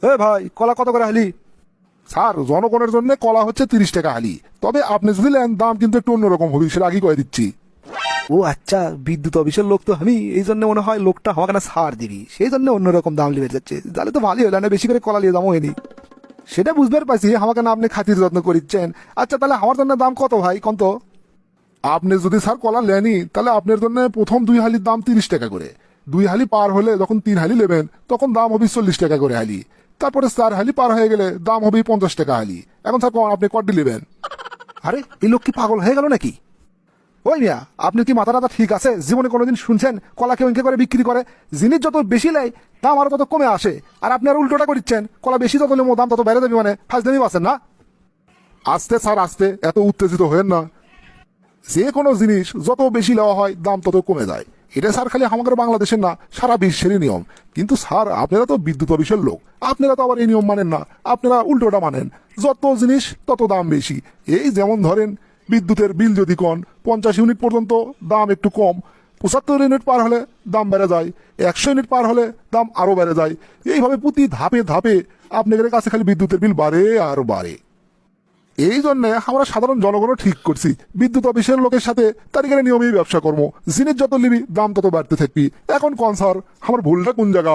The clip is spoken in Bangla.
ভাই কলা কত করে হালি? স্যার জনগণের জন্য কলা হচ্ছে 30 টাকা হালি, তবে আপনি যদি নেন দাম কিন্তু একটু অন্যরকম হবে, সেটা আগে কয়ে দিচ্ছি। ও আচ্ছা, বিদ্যুৎ অফিসের লোক তো আমি, এই জন্য মনে হয় লোকটা আমাকে না ছাড় দিবি, সেই জন্য অন্যরকম দাম লিবে যাচ্ছে। তাহলে তো ভালোই হলো, না বেশি করে কলা নিয়ে দামও হয়নি। সেটা বুঝবার পাইছি, আমাকে না আপনি খাতির যত্ন করিচ্ছেন। আচ্ছা তাহলে আমার জন্য দাম কত ভাই কত? আপনি যদি স্যার কলা লেনি তাহলে আপনার জন্য প্রথম 2 হালির দাম 30 টাকা করে, 2 হালি পার হলে যখন 3 হালি নেবেন তখন দাম হবে 40 টাকা করে হালি, তারপরে 4 হালি পার হয়ে গেলে দাম হবে 50 টাকা হালি। এখন স্যার আপনি কটি নেবেন? আরে এই লোক কি পাগল হয়ে গেল নাকি? ওই মিয়া, আপনি কি মাথা টাথা ঠিক আছে? জীবনে কোনোদিন শুনছেন কলা কেউ ইনকে করে বিক্রি করে? জিনিস যত বেশি নেয় দাম আরো তত কমে আসে, আর আপনি আর উল্টোটা করছেন, কলা বেশি যত নেবো দাম তত বেড়ে দেবে, মানে ফাজলামি পাচ্ছেন না? আস্তে স্যার আস্তে, এত উত্তেজিত হয়েন না। যে কোনো জিনিস যত বেশি নেওয়া হয় দাম তত কমে যায়, এটা স্যার খালি আমাদের বাংলাদেশের না, সারা বিশ্বেরই নিয়ম। কিন্তু স্যার আপনারা তো বিদ্যুৎ অফিসের লোক, আপনারা তো আবার এই নিয়ম মানেন না, আপনারা উল্টোটা মানেন, যত জিনিস তত দাম বেশি। এই যেমন ধরেন বিদ্যুতের বিল যদি কন 50 ইউনিট পর্যন্ত দাম একটু কম, 75 ইউনিট পার হলে দাম বেড়ে যায়, 100 ইউনিট পার হলে দাম আরো বেড়ে যায়। এইভাবে প্রতি ধাপে ধাপে আপনাদের কাছে খালি বিদ্যুতের বিল বাড়ে আর বাড়ে। এই জন্য আমরা সাধারণ জনগণও ঠিক করছি বিদ্যুৎ অফিসের লোকের সাথে তারিখের নিয়মেই ব্যবসা করবো, জিনিস যত নিবি দাম তত বাড়তে থাকবি। এখন কোন স্যার আমার ভুলটা কোন জায়গা?